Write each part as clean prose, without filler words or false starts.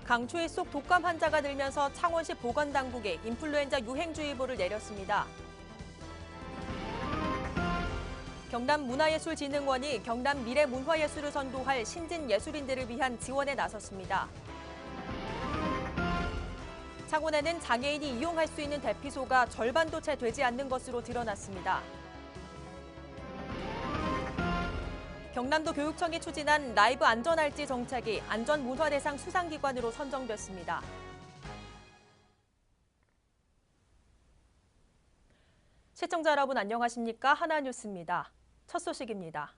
강추위 속 독감 환자가 늘면서 창원시 보건당국이 인플루엔자 유행주의보를 내렸습니다. 경남문화예술진흥원이 경남 미래문화예술을 선도할 신진예술인들을 위한 지원에 나섰습니다. 창원에는 장애인이 이용할 수 있는 대피소가 절반도 채 되지 않는 것으로 드러났습니다. 경남도 교육청이 추진한 라이브 안전알지 정책이 안전문화대상 수상기관으로 선정됐습니다. 시청자 여러분 안녕하십니까? 하나뉴스입니다. 첫 소식입니다.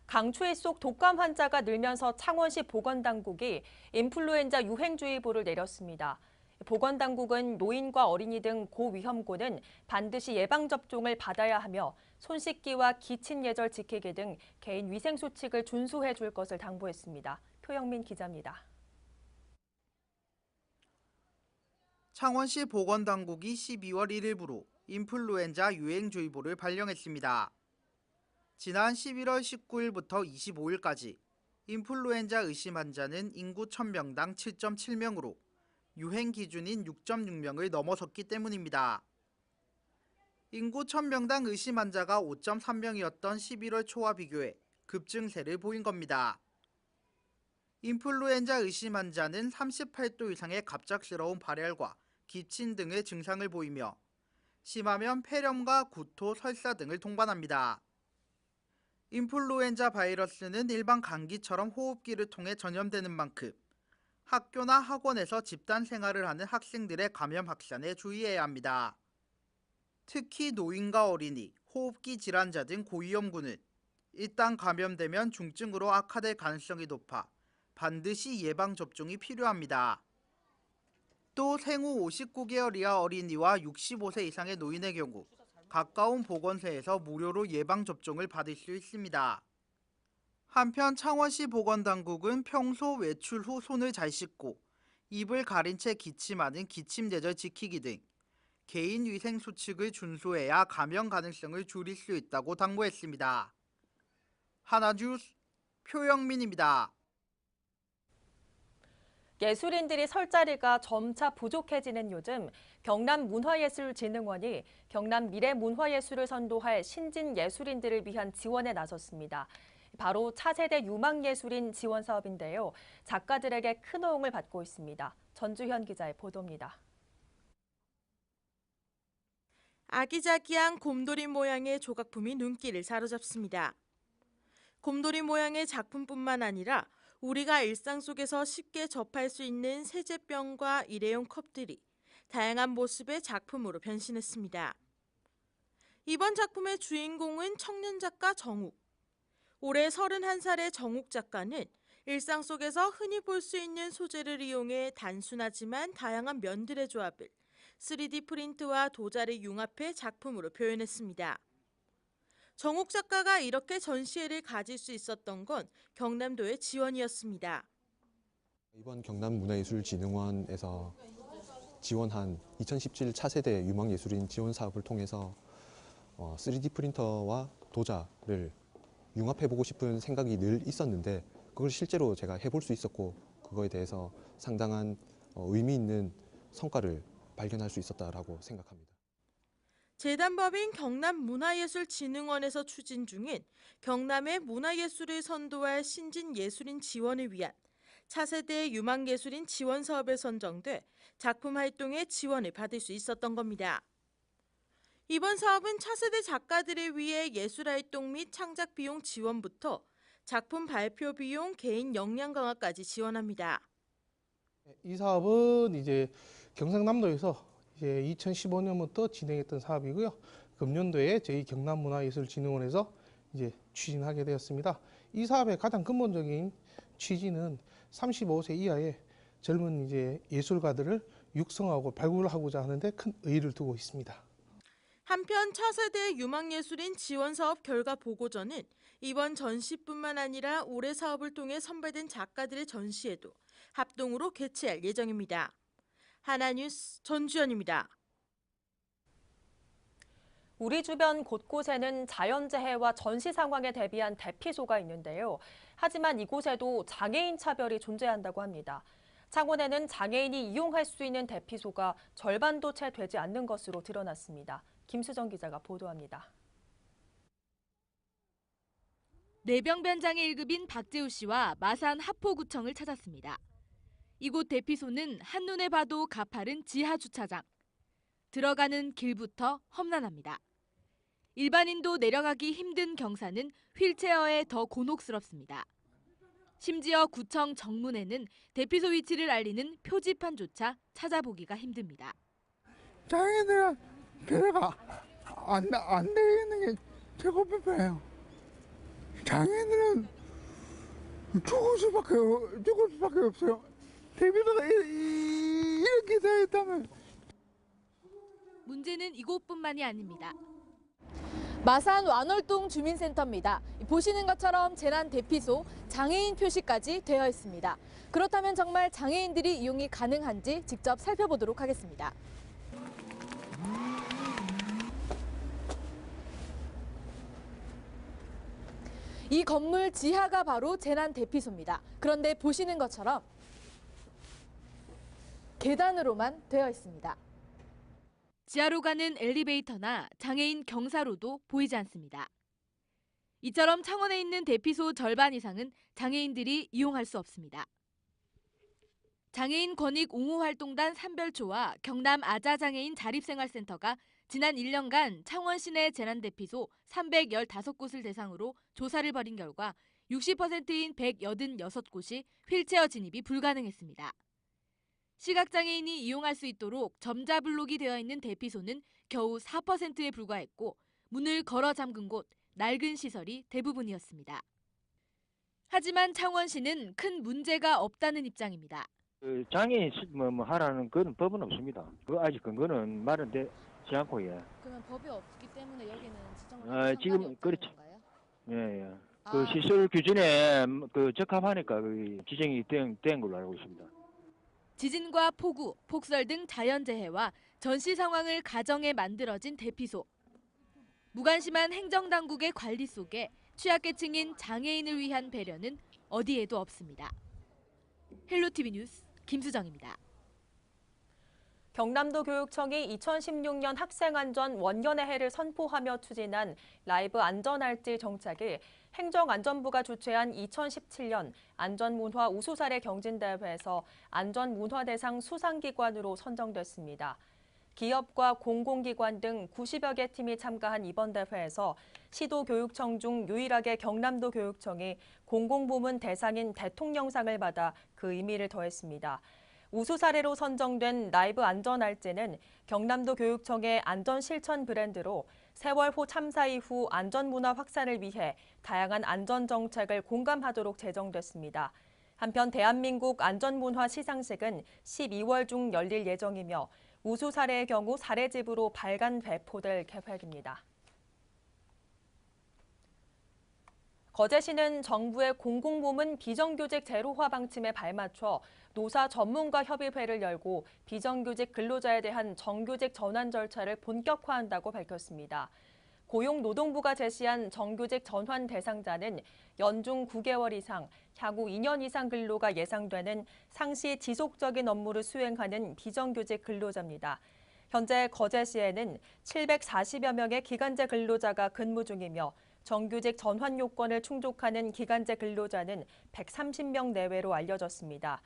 강추위 속 독감 환자가 늘면서 창원시 보건당국이 인플루엔자 유행주의보를 내렸습니다. 보건당국은 노인과 어린이 등 고위험군은 반드시 예방접종을 받아야 하며 손 씻기와 기침 예절 지키기 등 개인 위생 수칙을 준수해 줄 것을 당부했습니다. 표영민 기자입니다. 창원시 보건당국이 12월 1일부로 인플루엔자 유행주의보를 발령했습니다. 지난 11월 19일부터 25일까지 인플루엔자 의심 환자는 인구 1000명당 7.7명으로 유행 기준인 6.6명을 넘어섰기 때문입니다. 인구 1000명당 의심 환자가 5.3명이었던 11월 초와 비교해 급증세를 보인 겁니다. 인플루엔자 의심 환자는 38도 이상의 갑작스러운 발열과 기침 등의 증상을 보이며 심하면 폐렴과 구토, 설사 등을 동반합니다. 인플루엔자 바이러스는 일반 감기처럼 호흡기를 통해 전염되는 만큼 학교나 학원에서 집단 생활을 하는 학생들의 감염 확산에 주의해야 합니다. 특히 노인과 어린이, 호흡기 질환자 등 고위험군은 일단 감염되면 중증으로 악화될 가능성이 높아 반드시 예방접종이 필요합니다. 또 생후 59개월 이하 어린이와 65세 이상의 노인의 경우 가까운 보건소에서 무료로 예방접종을 받을 수 있습니다. 한편 창원시 보건당국은 평소 외출 후 손을 잘 씻고 입을 가린 채 기침하는 기침 예절 지키기 등 개인 위생 수칙을 준수해야 감염 가능성을 줄일 수 있다고 당부했습니다. 하나뉴스 표영민입니다. 예술인들이 설 자리가 점차 부족해지는 요즘 경남문화예술진흥원이 경남 미래문화예술을 선도할 신진예술인들을 위한 지원에 나섰습니다. 바로 차세대 유망예술인 지원 사업인데요. 작가들에게 큰 호응을 받고 있습니다. 전주현 기자의 보도입니다. 아기자기한 곰돌이 모양의 조각품이 눈길을 사로잡습니다. 곰돌이 모양의 작품뿐만 아니라 우리가 일상 속에서 쉽게 접할 수 있는 세제병과 일회용 컵들이 다양한 모습의 작품으로 변신했습니다. 이번 작품의 주인공은 청년 작가 정욱. 올해 31살의 정욱 작가는 일상 속에서 흔히 볼 수 있는 소재를 이용해 단순하지만 다양한 면들의 조합을 3D 프린트와 도자를 융합해 작품으로 표현했습니다. 정욱 작가가 이렇게 전시회를 가질 수 있었던 건 경남도의 지원이었습니다. 이번 경남문화예술진흥원에서 지원한 2017 차세대 유망예술인 지원 사업을 통해서 3D 프린터와 도자를 융합해보고 싶은 생각이 늘 있었는데 그걸 실제로 제가 해볼 수 있었고 그거에 대해서 상당한 의미 있는 성과를 발견할 수 있었다라고 생각합니다. 재단법인 경남문화예술진흥원에서 추진 중인 경남의 문화예술을 선도할 신진예술인 지원을 위한 차세대 유망예술인 지원 사업에 선정돼 작품 활동에 지원을 받을 수 있었던 겁니다. 이번 사업은 차세대 작가들을 위해 예술활동 및 창작 비용 지원부터 작품 발표 비용, 개인 역량 강화까지 지원합니다. 이 사업은 이제 경상남도에서 이제 2015년부터 진행했던 사업이고요. 금년도에 저희 경남문화예술진흥원에서 이제 추진하게 되었습니다. 이 사업의 가장 근본적인 취지는 35세 이하의 젊은 이제 예술가들을 육성하고 발굴하고자 하는데 큰 의의를 두고 있습니다. 한편 차세대 유망예술인 지원사업 결과 보고전은 이번 전시뿐만 아니라 올해 사업을 통해 선발된 작가들의 전시에도 합동으로 개최할 예정입니다. 하나뉴스 전주현입니다. 우리 주변 곳곳에는 자연재해와 전시 상황에 대비한 대피소가 있는데요. 하지만 이곳에도 장애인 차별이 존재한다고 합니다. 창원에는 장애인이 이용할 수 있는 대피소가 절반도 채 되지 않는 것으로 드러났습니다. 김수정 기자가 보도합니다. 뇌병변장애 1급인 박재우 씨와 마산 하포구청을 찾았습니다. 이곳 대피소는 한눈에 봐도 가파른 지하 주차장. 들어가는 길부터 험난합니다. 일반인도 내려가기 힘든 경사는 휠체어에 더 곤혹스럽습니다. 심지어 구청 정문에는 대피소 위치를 알리는 표지판조차 찾아보기가 힘듭니다. 장애인들은 데려가 안 되겠는 게 최고 불편해요. 장애인들은 죽을 수밖에 없어요. 대비도가 이렇게 되어 있다면. 문제는 이곳뿐만이 아닙니다. 마산 완월동 주민센터입니다. 보시는 것처럼 재난 대피소, 장애인 표시까지 되어 있습니다. 그렇다면 정말 장애인들이 이용이 가능한지 직접 살펴보도록 하겠습니다. 이 건물 지하가 바로 재난 대피소입니다. 그런데 보시는 것처럼 계단으로만 되어 있습니다. 지하로 가는 엘리베이터나 장애인 경사로도 보이지 않습니다. 이처럼 창원에 있는 대피소 절반 이상은 장애인들이 이용할 수 없습니다. 장애인 권익 옹호활동단 삼별초와 경남 아자장애인 자립생활센터가 지난 1년간 창원 시내 재난대피소 315곳을 대상으로 조사를 벌인 결과 60%인 186곳이 휠체어 진입이 불가능했습니다. 시각장애인이 이용할 수 있도록 점자블록이 되어 있는 대피소는 겨우 4%에 불과했고 문을 걸어 잠근 곳, 낡은 시설이 대부분이었습니다. 하지만 창원시는 큰 문제가 없다는 입장입니다. 장애인 하라는 그런 법은 없습니다. 아직 근거는 마련되지 않고 예. 그러면 법이 없기 때문에 여기는 지정을 지금 그렇죠. 건가요? 예. 그 시설 규준에 적합하니까 지정이 된 걸로 알고 있습니다. 지진과 폭우, 폭설 등 자연재해와 전시 상황을 가정해 만들어진 대피소. 무관심한 행정당국의 관리 속에 취약계층인 장애인을 위한 배려는 어디에도 없습니다. 헬로티비 뉴스 김수정입니다. 경남도 교육청이 2016년 학생안전 원년의 해를 선포하며 추진한 라이브 안전알뜰 정책이 행정안전부가 주최한 2017년 안전문화 우수사례 경진대회에서 안전문화대상 수상기관으로 선정됐습니다. 기업과 공공기관 등 90여 개 팀이 참가한 이번 대회에서 시도교육청 중 유일하게 경남도 교육청이 공공부문 대상인 대통령상을 받아 그 의미를 더했습니다. 우수사례로 선정된 라이브 안전알뜰은 경남도 교육청의 안전실천 브랜드로 세월호 참사 이후 안전문화 확산을 위해 다양한 안전정책을 공감하도록 제정됐습니다. 한편 대한민국 안전문화 시상식은 12월 중 열릴 예정이며 우수사례의 경우 사례집으로 발간 배포될 계획입니다. 거제시는 정부의 공공부문 비정규직 제로화 방침에 발맞춰 노사 전문가 협의회를 열고 비정규직 근로자에 대한 정규직 전환 절차를 본격화한다고 밝혔습니다. 고용노동부가 제시한 정규직 전환 대상자는 연중 9개월 이상, 향후 2년 이상 근로가 예상되는 상시 지속적인 업무를 수행하는 비정규직 근로자입니다. 현재 거제시에는 740여 명의 기간제 근로자가 근무 중이며 정규직 전환 요건을 충족하는 기간제 근로자는 130명 내외로 알려졌습니다.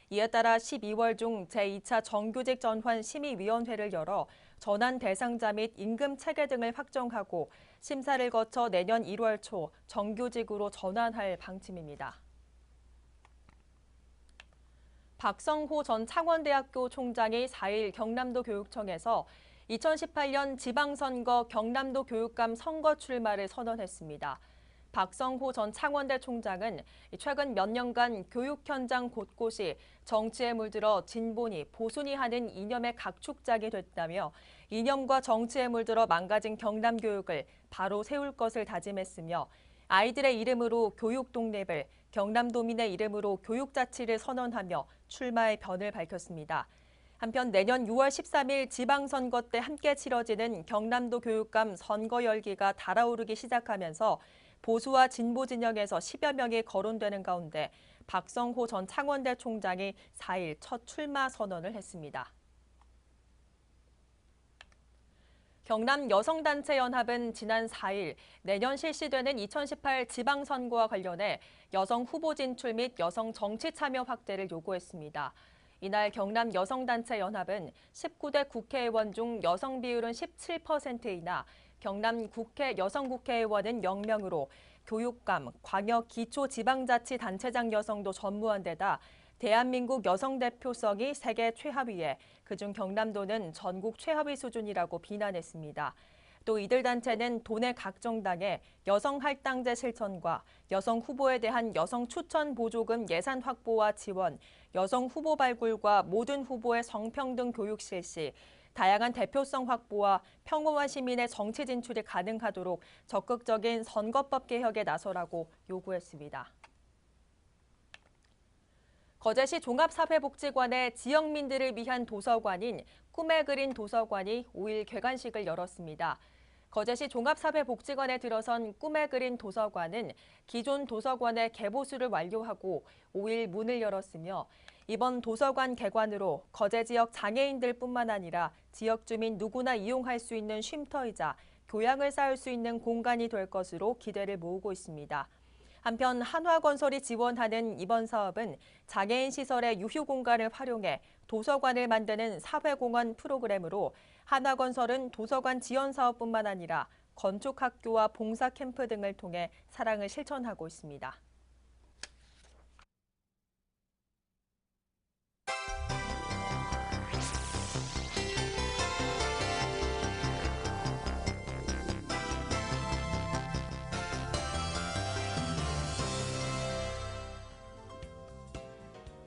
이에 따라 12월 중 제2차 정규직 전환 심의위원회를 열어 전환 대상자 및 임금 체계 등을 확정하고 심사를 거쳐 내년 1월 초 정규직으로 전환할 방침입니다. 박성호 전 창원대학교 총장이 4일 경남도 교육청에서 2018년 지방선거 경남도 교육감 선거 출마를 선언했습니다. 박성호 전 창원대 총장은 최근 몇 년간 교육 현장 곳곳이 정치에 물들어 진보니 보수니 하는 이념의 각축장이 됐다며 이념과 정치에 물들어 망가진 경남 교육을 바로 세울 것을 다짐했으며 아이들의 이름으로 교육 독립을, 경남도민의 이름으로 교육 자치를 선언하며 출마의 변을 밝혔습니다. 한편 내년 6월 13일 지방선거 때 함께 치러지는 경남도 교육감 선거 열기가 달아오르기 시작하면서 보수와 진보 진영에서 10여 명이 거론되는 가운데 박성호 전 창원대 총장이 4일 첫 출마 선언을 했습니다. 경남 여성단체연합은 지난 4일 내년 실시되는 2018 지방선거와 관련해 여성 후보 진출 및 여성 정치 참여 확대를 요구했습니다. 이날 경남 여성단체연합은 19대 국회의원 중 여성 비율은 17%이나 경남 국회 여성국회의원은 0명으로 교육감, 광역 기초지방자치단체장 여성도 전무한 데다 대한민국 여성 대표성이 세계 최하위에 그중 경남도는 전국 최하위 수준이라고 비난했습니다. 또 이들 단체는 도내 각 정당의 여성 할당제 실천과 여성 후보에 대한 여성 추천 보조금 예산 확보와 지원, 여성 후보 발굴과 모든 후보의 성평등 교육 실시, 다양한 대표성 확보와 평범한 시민의 정치 진출이 가능하도록 적극적인 선거법 개혁에 나서라고 요구했습니다. 거제시 종합사회복지관의 지역민들을 위한 도서관인 꿈에 그린 도서관이 5일 개관식을 열었습니다. 거제시 종합사회복지관에 들어선 꿈에 그린 도서관은 기존 도서관의 개보수를 완료하고 5일 문을 열었으며 이번 도서관 개관으로 거제 지역 장애인들뿐만 아니라 지역 주민 누구나 이용할 수 있는 쉼터이자 교양을 쌓을 수 있는 공간이 될 것으로 기대를 모으고 있습니다. 한편 한화건설이 지원하는 이번 사업은 장애인 시설의 유휴 공간을 활용해 도서관을 만드는 사회공헌 프로그램으로 한화건설은 도서관 지원 사업뿐만 아니라 건축학교와 봉사 캠프 등을 통해 사랑을 실천하고 있습니다.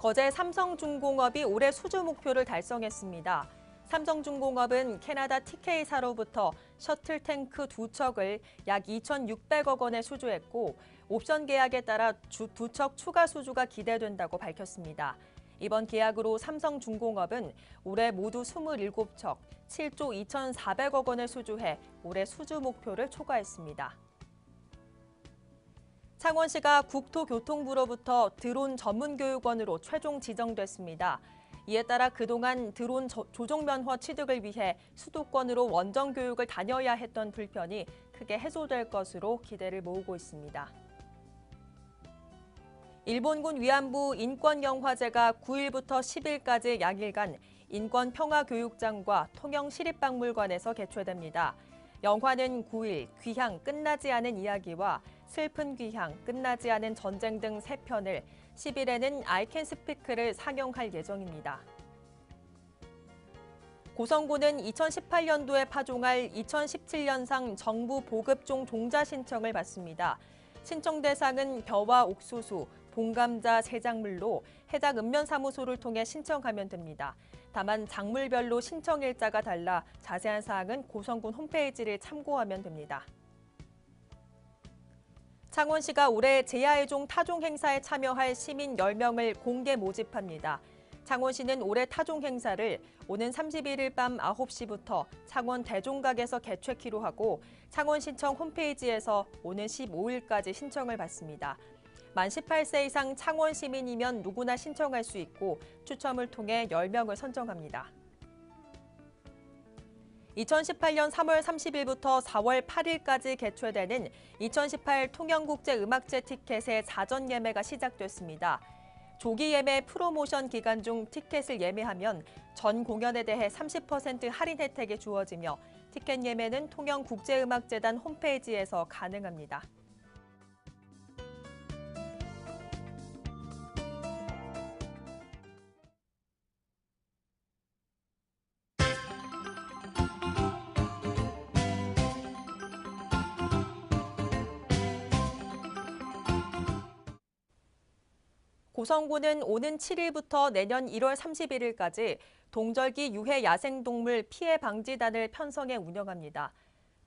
거제 삼성중공업이 올해 수주 목표를 달성했습니다. 삼성중공업은 캐나다 TK사로부터 셔틀 탱크 2척을 약 2,600억 원에 수주했고 옵션 계약에 따라 2척 추가 수주가 기대된다고 밝혔습니다. 이번 계약으로 삼성중공업은 올해 모두 27척, 7조 2,400억 원을 수주해 올해 수주 목표를 초과했습니다. 창원시가 국토교통부로부터 드론 전문교육원으로 최종 지정됐습니다. 이에 따라 그동안 드론 조종면허 취득을 위해 수도권으로 원정교육을 다녀야 했던 불편이 크게 해소될 것으로 기대를 모으고 있습니다. 일본군 위안부 인권영화제가 9일부터 10일까지 양일간 인권평화교육장과 통영시립박물관에서 개최됩니다. 영화는 9일 귀향 끝나지 않은 이야기와 슬픈 귀향 끝나지 않은 전쟁 등 3편을 10일에는 I Can Speak를 상영할 예정입니다. 고성군은 2018년도에 파종할 2017년상 정부 보급종 종자 신청을 받습니다. 신청 대상은 벼와 옥수수, 봉감자, 세작물로 해당 읍면사무소를 통해 신청하면 됩니다. 다만 작물별로 신청 일자가 달라 자세한 사항은 고성군 홈페이지를 참고하면 됩니다. 창원시가 올해 제야의종 타종 행사에 참여할 시민 10명을 공개 모집합니다. 창원시는 올해 타종 행사를 오는 31일 밤 9시부터 창원 대종각에서 개최키로 하고 창원시청 홈페이지에서 오는 15일까지 신청을 받습니다. 만 18세 이상 창원 시민이면 누구나 신청할 수 있고 추첨을 통해 10명을 선정합니다. 2018년 3월 30일부터 4월 8일까지 개최되는 2018 통영국제음악제 티켓의 사전 예매가 시작됐습니다. 조기 예매 프로모션 기간 중 티켓을 예매하면 전 공연에 대해 30% 할인 혜택이 주어지며 티켓 예매는 통영국제음악재단 홈페이지에서 가능합니다. 고성군은 오는 7일부터 내년 1월 31일까지 동절기 유해 야생동물 피해 방지단을 편성해 운영합니다.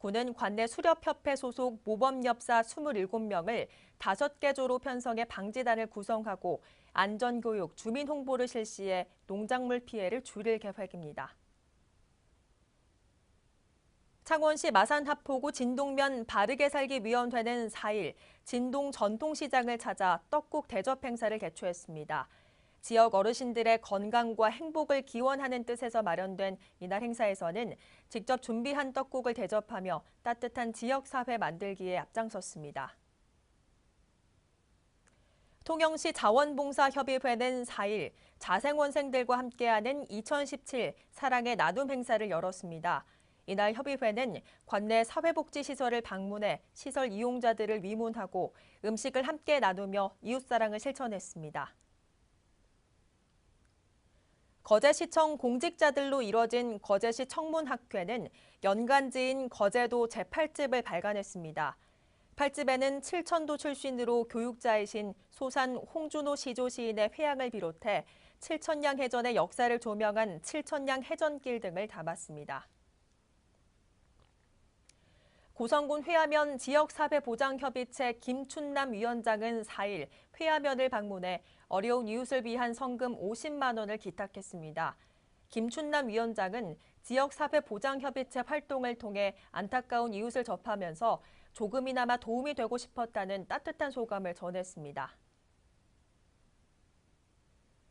군은 관내 수렵협회 소속 모범엽사 27명을 5개 조로 편성해 방지단을 구성하고 안전교육, 주민 홍보를 실시해 농작물 피해를 줄일 계획입니다. 창원시 마산하포구 진동면 바르게 살기 위원회는 4일 진동 전통시장을 찾아 떡국 대접 행사를 개최했습니다. 지역 어르신들의 건강과 행복을 기원하는 뜻에서 마련된 이날 행사에서는 직접 준비한 떡국을 대접하며 따뜻한 지역사회 만들기에 앞장섰습니다. 통영시 자원봉사협의회는 4일 자생원생들과 함께하는 2017 사랑의 나눔 행사를 열었습니다. 이날 협의회는 관내 사회복지시설을 방문해 시설 이용자들을 위문하고 음식을 함께 나누며 이웃사랑을 실천했습니다. 거제시청 공직자들로 이뤄진 거제시 청문학회는 연간지인 거제도 제8집을 발간했습니다. 8집에는 칠천도 출신으로 교육자이신 소산 홍준호 시조 시인의 회양을 비롯해 칠천량 해전의 역사를 조명한 칠천량 해전길 등을 담았습니다. 고성군 회화면 지역사회보장협의체 김춘남 위원장은 4일 회화면을 방문해 어려운 이웃을 위한 성금 50만 원을 기탁했습니다. 김춘남 위원장은 지역사회보장협의체 활동을 통해 안타까운 이웃을 접하면서 조금이나마 도움이 되고 싶었다는 따뜻한 소감을 전했습니다.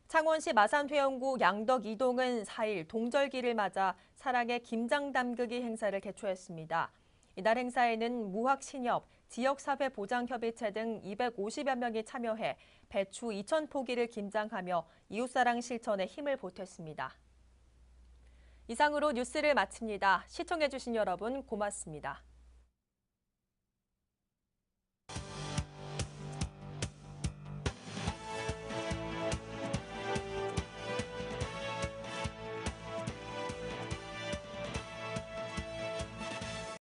창원시 마산회원구 양덕 2동은 4일 동절기를 맞아 사랑의 김장 담그기 행사를 개최했습니다. 이날 행사에는 무학신협, 지역사회보장협의체 등 250여 명이 참여해 배추 2,000포기를 김장하며 이웃사랑 실천에 힘을 보탰습니다. 이상으로 뉴스를 마칩니다. 시청해주신 여러분 고맙습니다.